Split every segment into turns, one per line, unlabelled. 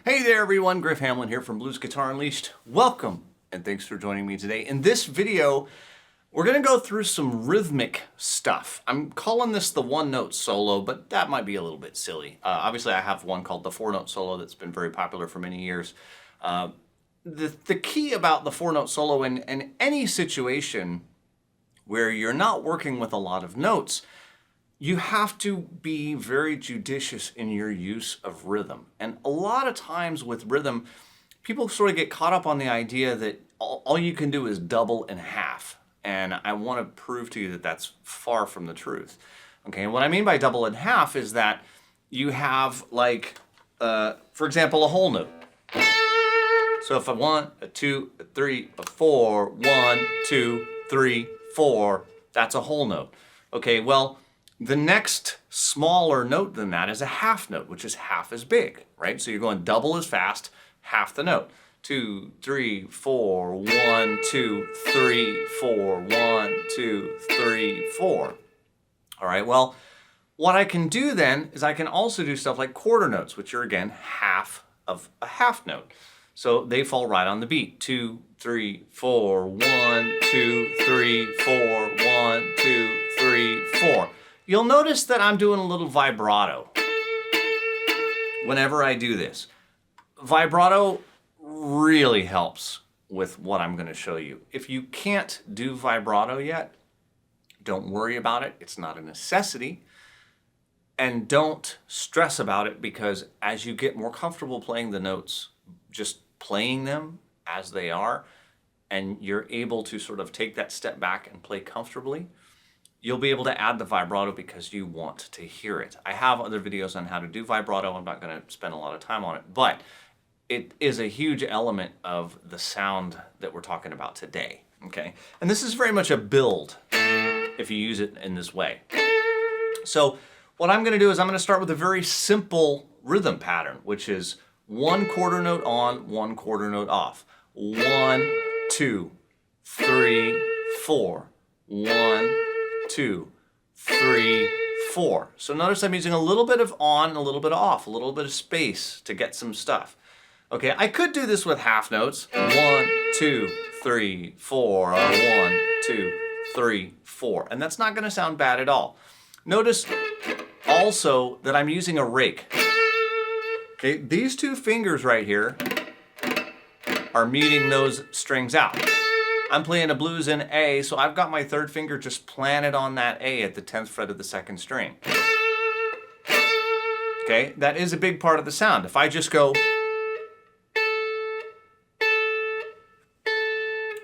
Hey there everyone, Griff Hamlin here from Blues Guitar Unleashed. Welcome and thanks for joining me today. In this video, we're gonna go through some rhythmic stuff. I'm calling this the one note solo, but that might be a little bit silly. Obviously I have one called the four note solo that's been very popular for many years. The key about the four note solo in any situation where you're not working with a lot of notes, you have to be very judicious in your use of rhythm. And a lot of times with rhythm, people sort of get caught up on the idea that all you can do is double and half. And I want to prove to you that that's far from the truth. Okay, and what I mean by double and half is that you have like, for example, a whole note. So if I want a 2, a 3, a 4, 1, 2, 3, 4, that's a whole note. Okay, well, the next smaller note than that is a half note, which is half as big, right? So you're going double as fast, half the note. 2, 3, 4, 1, 2, 3, 4, 1, 2, 3, 4. All right, well, what I can do then is I can also do stuff like quarter notes, which are again half of a half note. So they fall right on the beat. 2, 3, 4, 1, 2, 3, 4, 1, 2, 3, 4. You'll notice that I'm doing a little vibrato whenever I do this. Vibrato really helps with what I'm going to show you. If you can't do vibrato yet, don't worry about it. It's not a necessity. And don't stress about it, because as you get more comfortable playing the notes, just playing them as they are, and you're able to sort of take that step back and play comfortably, you'll be able to add the vibrato because you want to hear it. I have other videos on how to do vibrato. I'm not going to spend a lot of time on it, but it is a huge element of the sound that we're talking about today, okay? And this is very much a build if you use it in this way. So what I'm going to do is I'm going to start with a very simple rhythm pattern, which is 1 quarter note on, 1 quarter note off. 1, 2, 3, 4. 1, 2, 3, 4. So notice I'm using a little bit of on, a little bit of off, a little bit of space to get some stuff. Okay, I could do this with half notes. 1, 2, 3, 4, 1, 2, 3, 4. And that's not going to sound bad at all. Notice also that I'm using a rake. Okay, these two fingers right here are muting those strings out. I'm playing a blues in A, so I've got my third finger just planted on that A at the 10th fret of the second string. Okay, that is a big part of the sound. If I just go,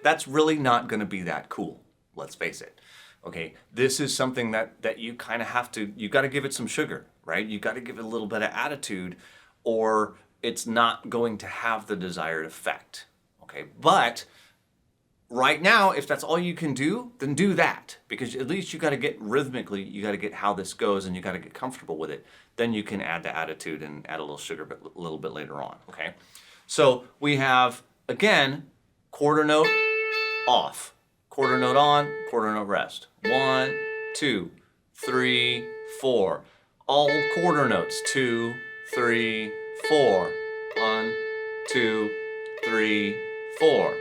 that's really not going to be that cool, let's face it. Okay, this is something that you kind of have to, you got to give it some sugar, right? You got to give it a little bit of attitude, or it's not going to have the desired effect. Okay, but right now, if that's all you can do, then do that, because at least you got to get rhythmically, you got to get how this goes, and you got to get comfortable with it. Then you can add the attitude and add a little sugar a little bit later on, okay? So we have, again, quarter note off, quarter note on, quarter note rest. 1, 2, 3, 4. All quarter notes. 2, 3, 4. 1, 2, 3, 4.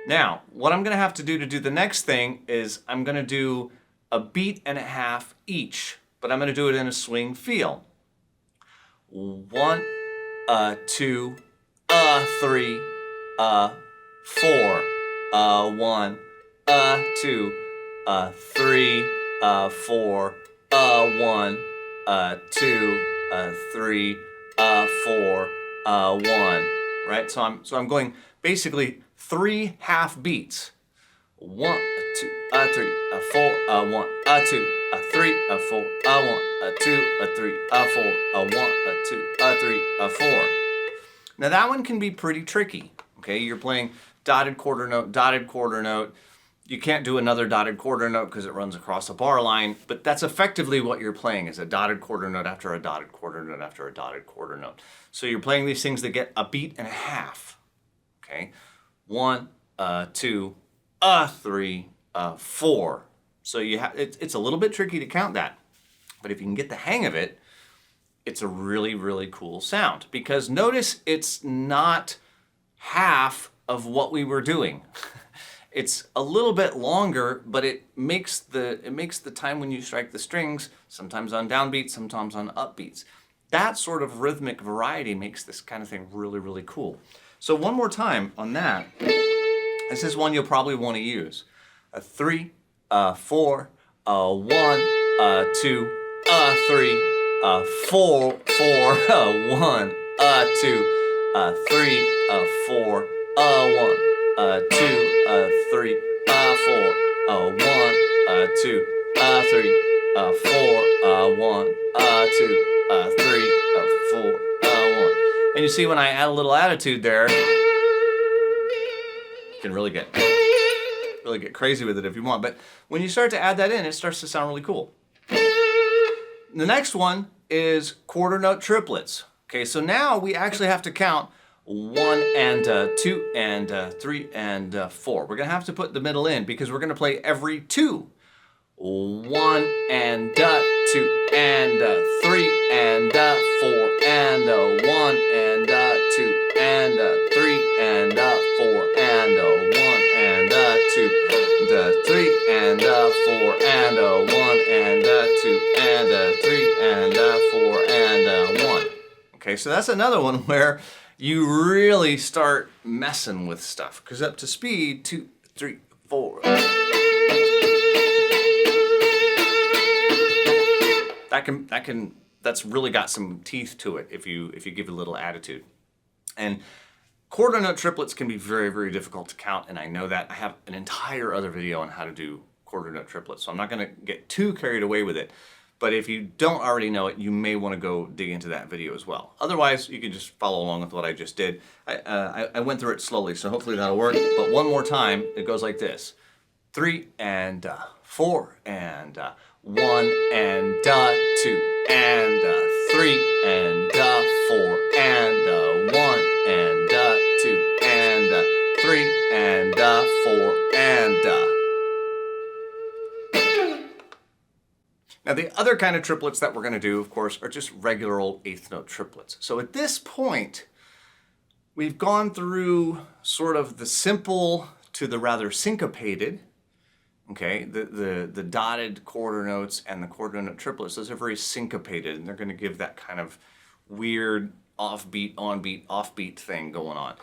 Now, what I'm going to have to do the next thing is I'm going to do a beat and a half each, but I'm going to do it in a swing feel. 1, 2, 3, 4, 1, 2, 3, 4, 1, 2, 3, 4, 1. Right? So I'm going basically 3 half beats. 1, 2, 3, 4, 1, 2, 3, 4, 1, 2, 3, 4, 1, 2, 3, 4. Now that one can be pretty tricky. Okay, you're playing dotted quarter note, dotted quarter note. You can't do another dotted quarter note because it runs across a bar line, but that's effectively what you're playing, is a dotted quarter note after a dotted quarter note after a dotted quarter note. So you're playing these things that get a beat and a half. Okay, 1, 2, 3, 4. So you have it's a little bit tricky to count that, but if you can get the hang of it, it's a really, really cool sound, because notice it's not half of what we were doing. It's a little bit longer, but it makes the time when you strike the strings, sometimes on downbeats, sometimes on upbeats. That sort of rhythmic variety makes this kind of thing really, really cool. So one more time on that. This is one you'll probably want to use. A 3, a 4, a 1, a 2, a 3, a 4, 4, a 1, a 2, a 3, a 4, a 1, a 2, a 3, a 4, a 1, a 2, a 3, a 4, a 1, a 2, a 3, a 4, a 1. And you see when I add a little attitude there, you can really get crazy with it if you want. But when you start to add that in, it starts to sound really cool. The next one is quarter note triplets. Okay, so now we actually have to count 1 and 2 and 3 and 4. We're gonna have to put the middle in because we're gonna play every 2. 1 and 2 and 3 and 4 and 1 and 2 and 3 and 4 and 1 and 2 and 3 and 4 and 1 and 2 and 3 and 4 and 1. Okay, so that's another one where you really start messing with stuff, because up to speed, 2, 3, 4. That's really got some teeth to it if you give it a little attitude. And quarter note triplets can be very, very difficult to count, and I know that. I have an entire other video on how to do quarter note triplets, so I'm not going to get too carried away with it. But if you don't already know it, you may want to go dig into that video as well. Otherwise, you can just follow along with what I just did. I went through it slowly, so hopefully that'll work. But one more time, it goes like this. 3 and 4 and 1 and 2 and 3 and 4 and 1 and 2 and 3 and 4 and... Now the other kind of triplets that we're going to do, of course, are just regular old eighth note triplets. So at this point, we've gone through sort of the simple to the rather syncopated. Okay, the dotted quarter notes and the quarter note triplets, those are very syncopated, and they're going to give that kind of weird offbeat, onbeat, offbeat thing going on.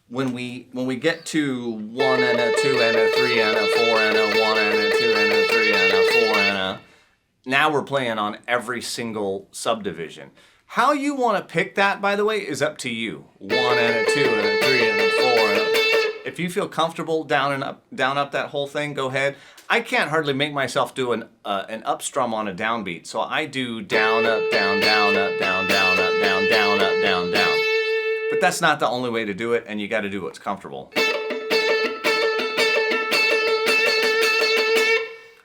When we get to 1 and a 2 and a 3 and a 4 and a 1 and a 2 and a 3 and a 4 and a... Now we're playing on every single subdivision. How you want to pick that, by the way, is up to you. 1 and a 2 and a 3 and a 4 and a... If you feel comfortable down up that whole thing, go ahead. I can't hardly make myself do an up strum on a downbeat, so I do down, up, down, down, up, down, down, up, down, down, up, down, down. But that's not the only way to do it, and you got to do what's comfortable.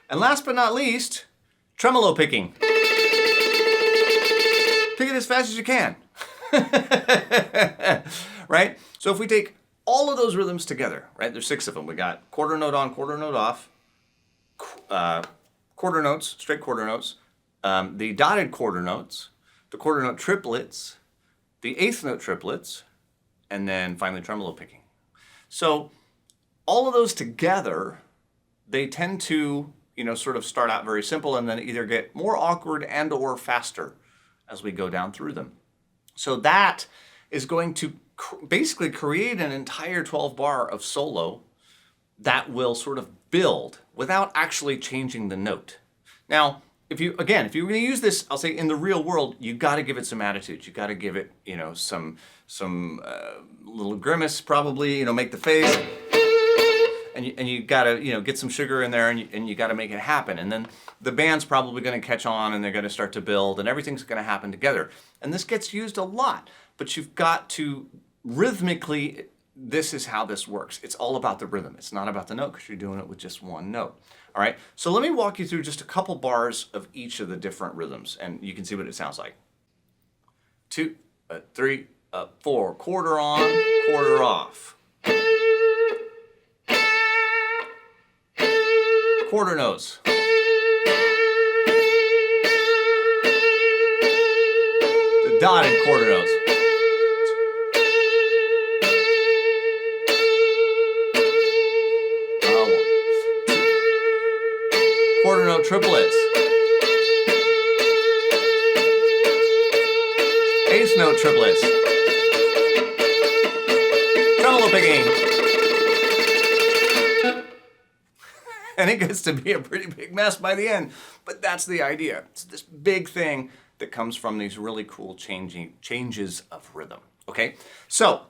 And last but not least, tremolo picking. Pick it as fast as you can. Right? So if we take all of those rhythms together, right? There's 6 of them. We got quarter note on, quarter note off, quarter notes, straight quarter notes, the dotted quarter notes, the quarter note triplets, the eighth note triplets, and then finally tremolo picking. So all of those together, they tend to, sort of start out very simple and then either get more awkward and or faster as we go down through them. So that is going to basically create an entire 12 bar of solo that will sort of build without actually changing the note. Now, if you're going to use this, I'll say in the real world, you got to give it some attitude. You got to give it, some little grimace probably, make the face. And you got to, get some sugar in there and you got to make it happen. And then the band's probably going to catch on and they're going to start to build and everything's going to happen together. And this gets used a lot, but you've got to rhythmically, this is how this works. It's all about the rhythm. It's not about the note because you're doing it with just one note. All right. So let me walk you through just a couple bars of each of the different rhythms and you can see what it sounds like. 2, 3, 4, quarter on, quarter off. Quarter notes. dotted quarter notes. Quarter note triplets. Eighth note triplets. Tremolo picking. And it gets to be a pretty big mess by the end. But that's the idea. It's this big thing that comes from these really cool changes of rhythm. Okay? So,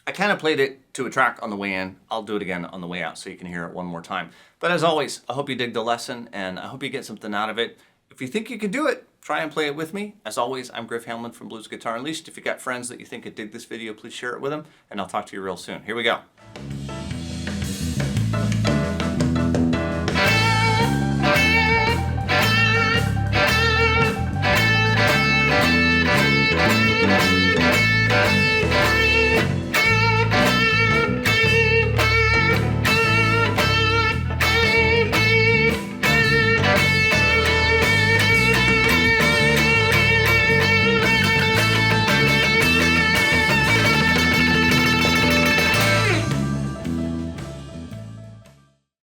I kind of played it to a track on the way in. I'll do it again on the way out so you can hear it one more time. But as always, I hope you dig the lesson and I hope you get something out of it. If you think you can do it, try and play it with me. As always, I'm Griff Hamlin from Blues Guitar Unleashed. If you got friends that you think could dig this video, please share it with them and I'll talk to you real soon. Here we go.